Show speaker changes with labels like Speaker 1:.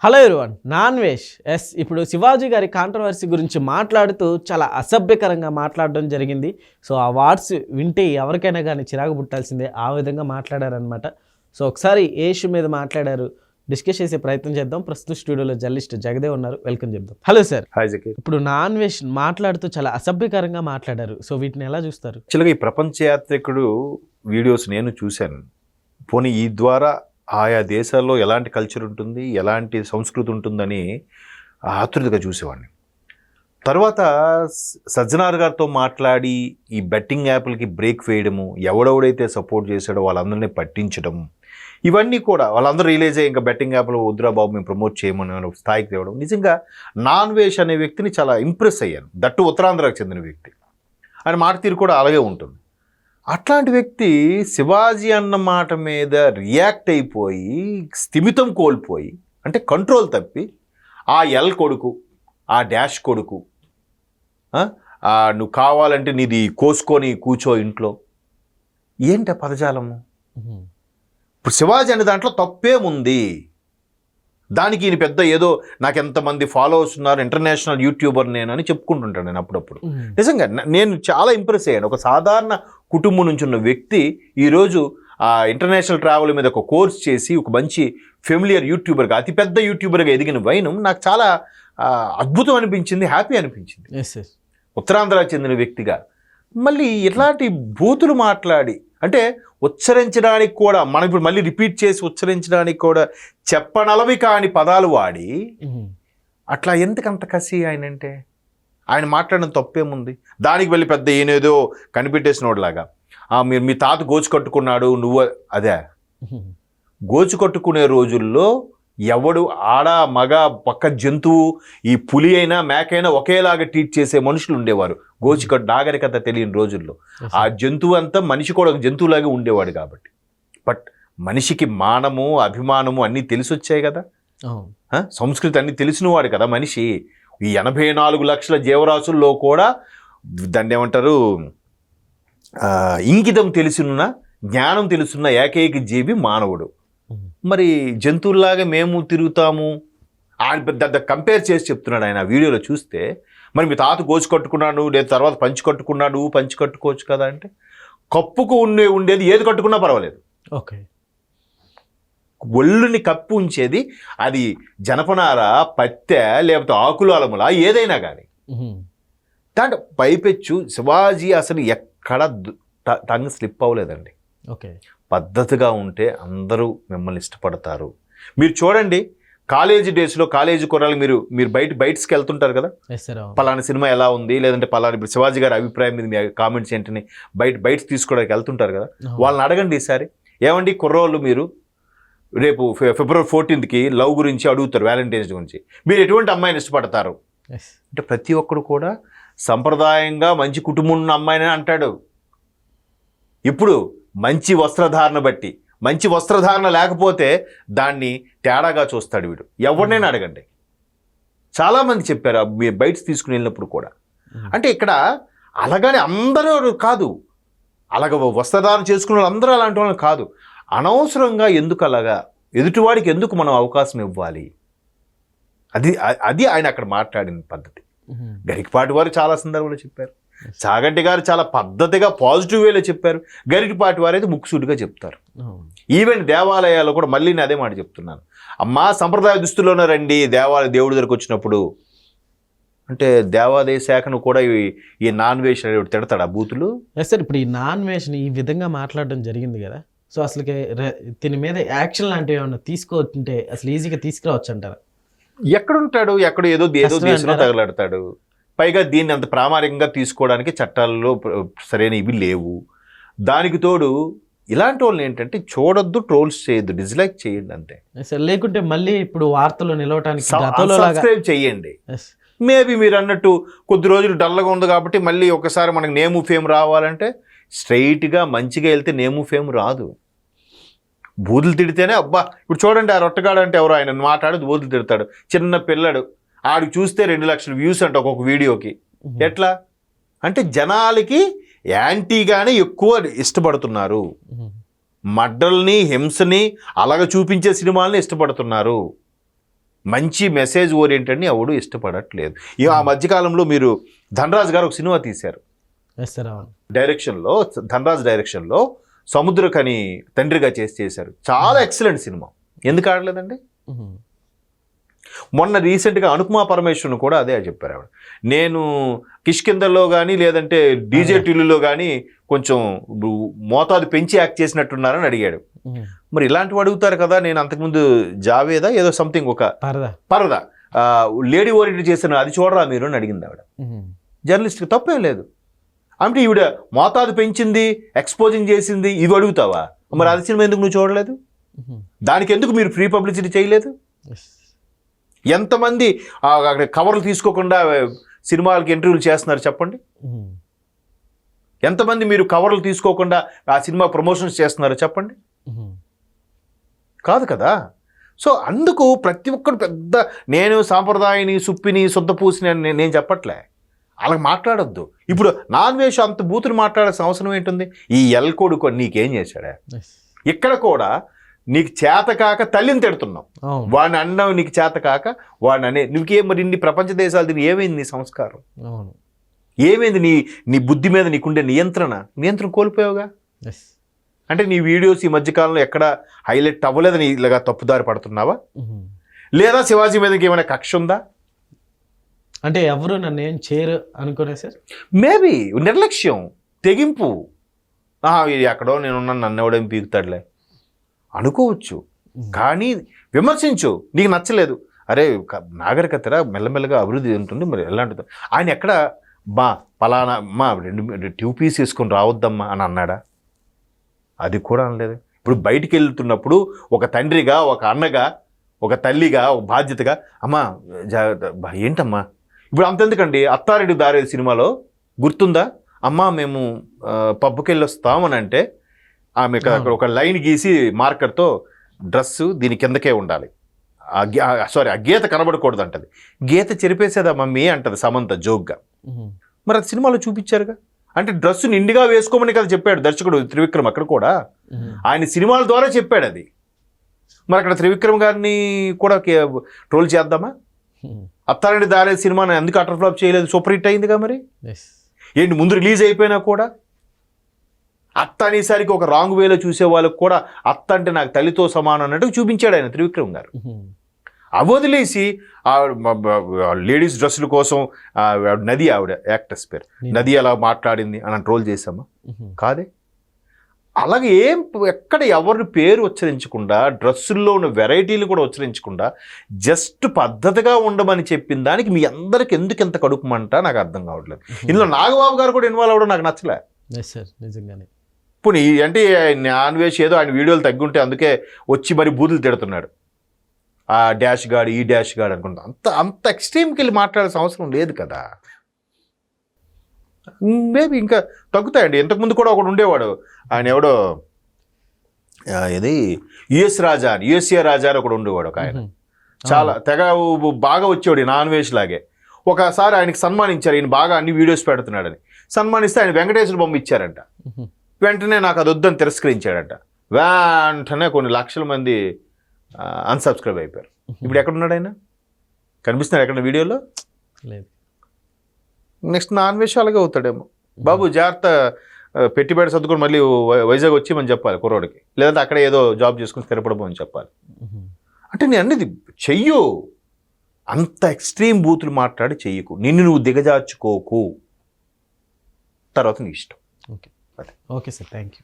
Speaker 1: Hello everyone. Non veg ఇప్పుడు శివాజీ గారి controversy గురించి మాట్లాడుతూ చాలా అసభ్యకరంగా మాట్లాడడం జరిగింది. సో ఆ వార్డ్స్ వింటే ఎవరికైనా కానీ చిరాకు పుట్టాల్సిందే, ఆ విధంగా మాట్లాడారనమాట. సో ఒకసారి ఏ ఇష్యూ మీద మాట్లాడారు డిస్కస్ చేసే ప్రయత్నం చేద్దాం. ప్రస్తుతం స్టూడియోలో జర్నలిస్ట్ జగదేవ్ ఉన్నారు, వెల్కమ్ చెప్దాం. Hello sir.
Speaker 2: హాయ్ జకీర్.
Speaker 1: ఇప్పుడు నాన్ వెజ్ మాట్లాడుతూ చాలా అసభ్యకరంగా మాట్లాడారు. సో వీటిని ఎలా చూస్తారు?
Speaker 2: యాక్చువల్గా ఈ ప్రపంచ యాత్రికుడు వీడియోస్ నేను చూశాను. పోనీ ఈ ద్వారా ఆయా దేశాల్లో ఎలాంటి కల్చర్ ఉంటుంది, ఎలాంటి సంస్కృతి ఉంటుందని ఆతృతగా చూసేవాడిని. తర్వాత సజ్జనార్ గారితో మాట్లాడి ఈ బెట్టింగ్ యాప్లకి బ్రేక్ వేయడము, ఎవడెవడైతే సపోర్ట్ చేశాడో వాళ్ళందరినీ పట్టించడం, ఇవన్నీ కూడా వాళ్ళందరూ రియలైజ్ అయ్యి ఇంకా బెట్టింగ్ యాప్లో వద్దురా బాబు మేము ప్రమోట్ చేయమని స్థాయికి తేవడం. నిజంగా నాన్ వేష్ అనే వ్యక్తిని చాలా ఇంప్రెస్ అయ్యాను. దట్టు ఉత్తరాంధ్రకు చెందిన వ్యక్తి. ఆయన మాట తీరు కూడా అలాగే ఉంటుంది. అట్లాంటి వ్యక్తి శివాజీ అన్న మాట మీద రియాక్ట్ అయిపోయి స్థిమితం కోల్పోయి, అంటే కంట్రోల్ తప్పి ఆ ఎల్ కొడుకు, ఆ డాష్ కొడుకు, నువ్వు కావాలంటే నీది కోసుకొని కూర్చో ఇంట్లో, ఏంటి పదజాలము? ఇప్పుడు శివాజీ అనే దాంట్లో తప్పేముంది? దానికి ఈయన పెద్ద ఏదో నాకు ఎంతమంది ఫాలోవర్స్ ఉన్నారు, ఇంటర్నేషనల్ యూట్యూబర్ నేను అని చెప్పుకుంటుంటాను నేను అప్పుడప్పుడు. నిజంగా నేను చాలా ఇంప్రెస్ అయ్యాను. ఒక సాధారణ కుటుంబం నుంచి ఉన్న వ్యక్తి ఈరోజు ఆ ఇంటర్నేషనల్ ట్రావెల్ మీద ఒక కోర్స్ చేసి ఒక మంచి ఫెమిలియర్ యూట్యూబర్గా, అతిపెద్ద యూట్యూబర్గా ఎదిగిన వైనం నాకు చాలా అద్భుతం అనిపించింది, హ్యాపీ అనిపించింది. ఉత్తరాంధ్రకు చెందిన వ్యక్తిగా మళ్ళీ ఇట్లాంటి బూతులు మాట్లాడి, అంటే ఉచ్చరించడానికి కూడా మనం ఇప్పుడు మళ్ళీ రిపీట్ చేసి ఉచ్చరించడానికి కూడా చెప్పనలవి కాని పదాలు వాడి అట్లా ఎందుకంత కసి ఆయన అంటే? ఆయన మాట్లాడడం తప్పేముంది? దానికి వెళ్ళి పెద్ద ఈయనేదో కనిపెట్టేసినోడులాగా మీరు మీ తాత గోచు కట్టుకున్నాడు నువ్వు, అదే గోచు కట్టుకునే రోజుల్లో ఎవడు ఆడ మగ పక్క జంతువు, ఈ పులి అయినా మేక అయినా ఒకేలాగా ట్రీట్ చేసే మనుషులు ఉండేవారు గోచికట్టు నాగరికత తెలియని రోజుల్లో. ఆ జంతువు అంతా మనిషి కూడా ఒక జంతువులాగా ఉండేవాడు కాబట్టి. బట్ మనిషికి మానము అభిమానము అన్నీ తెలిసి వచ్చాయి కదా, సంస్కృతి అన్నీ తెలిసినవాడు కదా మనిషి. ఈ 84 లక్షల జీవరాశుల్లో కూడా దాన్ని ఏమంటారు, ఇంకితం తెలిసిన్న జ్ఞానం తెలుసున్న ఏకైక జీవి మానవుడు. మరి జంతువుల్లాగా మేము తిరుగుతాము ఆయన పెద్ద కంపేర్ చేసి చెప్తున్నాడు ఆయన వీడియోలో చూస్తే. మరి మీ తాత గోచు కట్టుకున్నాడు, లేదా తర్వాత పంచి కట్టుకున్నాడు, పంచి కట్టుకోవచ్చు కదా అంటే, కప్పుకు ఉండేది ఏది కట్టుకున్నా పర్వాలేదు.
Speaker 1: ఓకే,
Speaker 2: ఒళ్ళుని కప్పు ఉంచేది అది జనపనార, పత్తె, లేకపోతే ఆకులు అలముల ఏదైనా కానీ. దాంట్లో పైపెచ్చు శివాజీ అసలు ఎక్కడ టంగ్ స్లిప్ అవ్వలేదండి.
Speaker 1: ఓకే,
Speaker 2: పద్ధతిగా ఉంటే అందరూ మిమ్మల్ని ఇష్టపడతారు. మీరు చూడండి, కాలేజీ డేస్లో కాలేజీ కుర్రాలు మీరు బయటకి వెళ్తుంటారు కదా, పలానా సినిమా ఎలా ఉంది, లేదంటే పలానా ఇప్పుడు శివాజీ గారి అభిప్రాయం మీద మీ కామెంట్స్ ఏంటని బయట తీసుకోవడానికి వెళ్తుంటారు కదా, వాళ్ళని అడగండి ఈసారి, ఏమండి కుర్రోళ్ళు మీరు రేపు ఫిబ్రవరి 14th లవ్ గురించి అడుగుతారు, వ్యాలంటైన్స్ గురించి, మీరు ఎటువంటి అమ్మాయిని ఇష్టపడతారు అంటే ప్రతి ఒక్కడు కూడా సంప్రదాయంగా మంచి కుటుంబం ఉన్న అమ్మాయిని అంటాడు. ఇప్పుడు మంచి వస్త్రధారణ బట్టి, మంచి వస్త్రధారణ లేకపోతే దాన్ని తేడాగా చూస్తాడు వీడు. ఎవరినైనా అడగండి, చాలామంది చెప్పారు బయట తీసుకుని వెళ్ళినప్పుడు కూడా. అంటే ఇక్కడ అలాగని అందరూ కాదు, అలాగ వస్త్రధారణ చేసుకున్న వాళ్ళు అందరూ అలాంటి వాళ్ళు కాదు. అనవసరంగా ఎందుకు అలాగా ఎదుటివాడికి ఎందుకు మనం అవకాశం ఇవ్వాలి? అది ఆయన అక్కడ మాట్లాడిన పద్ధతి. గరికపాటి వారు చాలా సందర్భంలో చెప్పారు, చాగంటి గారు చాలా పద్ధతిగా పాజిటివ్ వేలో చెప్పారు, గరికపాటి వారు అయితే ముక్కుసూటిగా చెప్తారు. ఈవెన్ దేవాలయాల్లో కూడా మళ్ళీ నేను అదే మాట చెప్తున్నాను, అమ్మా సంప్రదాయ దుస్తుల్లోనే రండి దేవుడి దగ్గరకు వచ్చినప్పుడు అంటే. దేవాదాయ శాఖను కూడా ఈ నాన్ వెజ్ తిడతాడు ఆ బూతులు.
Speaker 1: సార్ ఇప్పుడు ఈ నాన్ వెజ్ని ఈ విధంగా మాట్లాడడం జరిగింది కదా, సో అసలుకి దీని మీద యాక్షన్ లాంటివి ఏమన్నా తీసుకోవచ్చుంటే అసలు ఈజీగా తీసుకురావచ్చు అంటారా?
Speaker 2: ఎక్కడుంటాడు, ఏదో దేశంలో తగలాడతాడు. పైగా దీన్ని అంత ప్రామాణికంగా తీసుకోవడానికి చట్టాల్లో సరైన ఇవి లేవు. దానికి తోడు ఇలాంటి వాళ్ళని ఏంటంటే చూడొద్దు, ట్రోల్స్ చేయొద్దు, డిస్లైక్ చేయండి అంతే.
Speaker 1: లేకుంటే మళ్ళీ ఇప్పుడు వార్తలు నిలవటానికి
Speaker 2: సబ్స్క్రైబ్ చేయండి. మేబీ మీరు అన్నట్టు కొద్ది రోజులు డల్గా ఉంది కాబట్టి మళ్ళీ ఒకసారి మనకు నేము ఫేమ్ రావాలంటే స్ట్రైట్గా మంచిగా వెళ్తే నేము ఫేమ్ రాదు. బూతులు తిడితేనే అబ్బా. ఇప్పుడు చూడండి, ఆ రొట్టగాడు అంటే ఎవరు, ఆయన మాట్లాడి బూతులు తిడతాడు. చిన్న పిల్లడు, ఆడికి చూస్తే 2 లక్షల వ్యూస్ అంట ఒక్కొక్క వీడియోకి. ఎట్లా అంటే జనాలకి యాంటీగానే ఎక్కువ ఇష్టపడుతున్నారు, మడ్డల్ని హింసని అలాగ చూపించే సినిమాలని ఇష్టపడుతున్నారు. మంచి మెసేజ్ ఓరియంటెడ్ని ఎవడు ఇష్టపడట్లేదు. ఆ మధ్యకాలంలో మీరు ధనరాజ్ గారు ఒక సినిమా తీశారు
Speaker 1: ఎస్ సార్, అవును.
Speaker 2: డైరెక్షన్లో, ధనరాజ్ డైరెక్షన్లో సముద్రకని తండ్రిగా చేశారు. చాలా ఎక్సలెంట్ సినిమా. ఎందుకు ఆడలేదండి? మొన్న రీసెంట్గా అనుపమా పరమేశ్వరన్ కూడా అదే చెప్పారు ఆవిడ. నేను కిష్కిందల్లో కానీ లేదంటే డీజే టిల్లులో కానీ కొంచెం మోతాదు పెంచి యాక్ట్ చేసినట్టున్నారని అడిగాడు. మరి ఇలాంటివి అడుగుతారు కదా. నేను అంతకుముందు జావేదా ఏదో సంథింగ్ ఒక పరదా లేడీ ఓరియంటెడ్ చేసిన అది చూడరా మీరు అని అడిగింది ఆవిడ. జర్నలిస్ట్కి తప్పేం లేదు. అంటే ఈవిడ మోతాదు పెంచింది, ఎక్స్పోజింగ్ చేసింది, ఇవి అడుగుతావా? మరి అది సినిమా ఎందుకు నువ్వు చూడలేదు? దానికి ఎందుకు మీరు ఫ్రీ పబ్లిసిటీ చేయలేదు? ఎంతమంది అక్కడ కవర్లు తీసుకోకుండా సినిమాలకి ఇంటర్వ్యూలు చేస్తున్నారు చెప్పండి. ఎంతమంది మీరు కవర్లు తీసుకోకుండా ఆ సినిమా ప్రమోషన్స్ చేస్తున్నారు చెప్పండి. కాదు కదా. సో అందుకు ప్రతి ఒక్కరు పెద్ద నేను సాంప్రదాయని సుప్పిని శుద్ధపూసిని అని నేను చెప్పట్లే. అలా మాట్లాడొద్దు. ఇప్పుడు నాన్ వెజ్ అంత బూతులు మాట్లాడాల్సిన అవసరం ఏంటుంది? ఈ ఎల్కోడు నీకేం చేశాడా? ఇక్కడ కూడా నీకు చేత కాక తల్లిని తిడుతున్నావు, వాడిని అన్నావు, నీకు చేత కాక వాడిని అనే నువ్వుకేం. మరి ఇన్ని ప్రపంచ దేశాలు తిని ఏమైంది నీ సంస్కారం? ఏమైంది నీ బుద్ధి మీద నీకుండే నియంత్రణ కోల్పోయావుగా. అంటే నీ వీడియోస్ ఈ మధ్యకాలంలో ఎక్కడ హైలైట్ అవ్వలేదని ఇలాగా తప్పుదారి పడుతున్నావా? లేదా శివాజీ మీదకి ఏమైనా కక్ష ఉందా?
Speaker 1: అంటే ఎవరు నన్ను ఏం చేయరు అనుకునే సార్.
Speaker 2: మేబీ నిర్లక్ష్యం, తెగింపు. ఎక్కడో నేనున్నాను, నన్ను ఎవడేం పీకుతాడులే అనుకోవచ్చు. కానీ విమర్శించు. నీకు నచ్చలేదు, అరే నాగరికతరా మెల్లమెల్లగా అభివృద్ధి ఉంటుంది, మరి ఎలాంటిది? ఆయన ఎక్కడ పలానా 2 పీస్ వేసుకొని రావద్దమ్మా అని అన్నాడా? అది కూడా అనలేదు. ఇప్పుడు బయటికి వెళ్తున్నప్పుడు ఒక తండ్రిగా, ఒక అన్నగా, ఒక తల్లిగా, ఒక బాధ్యతగా అమ్మా ఏంటమ్మా ఇప్పుడు అంతెందుకండి. అత్తారెడ్డి దారేది సినిమాలో గుర్తుందా? అమ్మా మేము పబ్కి వెళ్ళి వస్తామని అంటే ఆమె అక్కడ ఒక లైన్ గీసి మార్కర్తో డ్రెస్సు దీని కిందకే ఉండాలి, ఆ గీత కనబడకూడదు అంటది. గీత చెరిపేసేదా మమ్మీ అంటది సమంత జోక్గా. మరి అది సినిమాలో చూపించారుగా. అంటే డ్రెస్సు నిండుగా వేసుకోమని కదా చెప్పాడు దర్శకుడు త్రివిక్రమ్. అక్కడ కూడా ఆయన సినిమాల ద్వారా చెప్పాడు అది. మరి అక్కడ త్రివిక్రమ్ గారిని కూడా ట్రోల్ చేద్దామా? అత్తారెడ్డి దారే సినిమాని ఎందుకు అటర్ ఫ్లాప్ చేయలేదు? సూపర్ హిట్ అయిందిగా. మరి ఏంటి ముందు రిలీజ్ అయిపోయినా కూడా అత్త అనేసరికి ఒక రాంగ్ వేలో చూసే వాళ్ళకు కూడా అత్త అంటే నాకు తల్లితో సమానం అన్నట్టు చూపించాడు ఆయన త్రివిక్రమ్ గారు. అవి వదిలేసి లేడీస్ డ్రెస్సుల కోసం నది, ఆవిడ యాక్ట్రెస్ పేరు నది, అలా మాట్లాడింది అని ట్రోల్ చేసామా? కాదే. అలాగే ఎక్కడ ఎవరిని పేరు ఉచ్చరించకుండా, డ్రెస్సుల్లో ఉన్న వెరైటీలు కూడా ఉచ్చరించకుండా జస్ట్ పద్ధతిగా ఉండమని చెప్పిన దానికి మీ అందరికి ఎందుకు ఎంత కడుపుమంట నాకు అర్థం కావట్లేదు. ఇందులో నాగబాబు గారు కూడా ఇన్వాల్వ్ అవ్వడం నాకు నచ్చలే.
Speaker 1: నిజంగానే.
Speaker 2: ఇప్పుడు అంటే నాన్ వెజ్ ఏదో ఆయన వీడియోలు తగ్గుంటే అందుకే వచ్చి మరి బూతులు తిడుతున్నాడు. ఆ డాష్ గాడు, ఈ డాష్ గాడు అనుకుంటా. అంత ఎక్స్ట్రీమ్కి వెళ్ళి మాట్లాడాల్సిన అవసరం లేదు కదా. మేబీ ఇంకా తగ్గుతాయండి. ఇంతకుముందు కూడా ఒకడు ఉండేవాడు, ఆయన ఎవడో ఇది యుఎస్ఏ రాజా అని ఒకడు ఉండేవాడు ఒక ఆయన. చాలా తెగ బాగా వచ్చేవాడు నాన్ వెజ్ లాగే. ఒకసారి ఆయనకి సన్మానించారు, ఈయన బాగా అన్ని వీడియోస్ పెడుతున్నాడని. సన్మానిస్తే ఆయన వెంకటేశ్వర బొమ్మ ఇచ్చారంట. వెంటనే నాకు అది వద్దని తిరస్కరించాడట. వెంటనే కొన్ని లక్షల మంది అన్సబ్స్క్రైబ్ అయిపోయారు. ఇప్పుడు ఎక్కడున్నాడు ఆయన? కనిపిస్తున్నాడు ఎక్కడ వీడియోలో?
Speaker 1: లేదు.
Speaker 2: నెక్స్ట్ నాన్ వెజ్ అలాగే అవుతాడేమో. బాబు జాగ్రత్త, పెట్టుబడి సర్దుకొని మళ్ళీ వైజాగ్ వచ్చి మనం చెప్పాలి కుర్రోడికి, లేదంటే అక్కడే ఏదో జాబ్ చేసుకుని స్థిరపడబోని చెప్పాలి. అంటే నేను అనేది చెయ్యు, అంత ఎక్స్ట్రీమ్ బూతులు మాట్లాడి చెయ్యకు, నిన్ను నువ్వు దిగజార్చుకోకు, తర్వాత నీ ఇష్టం.
Speaker 1: Okay sir, thank you.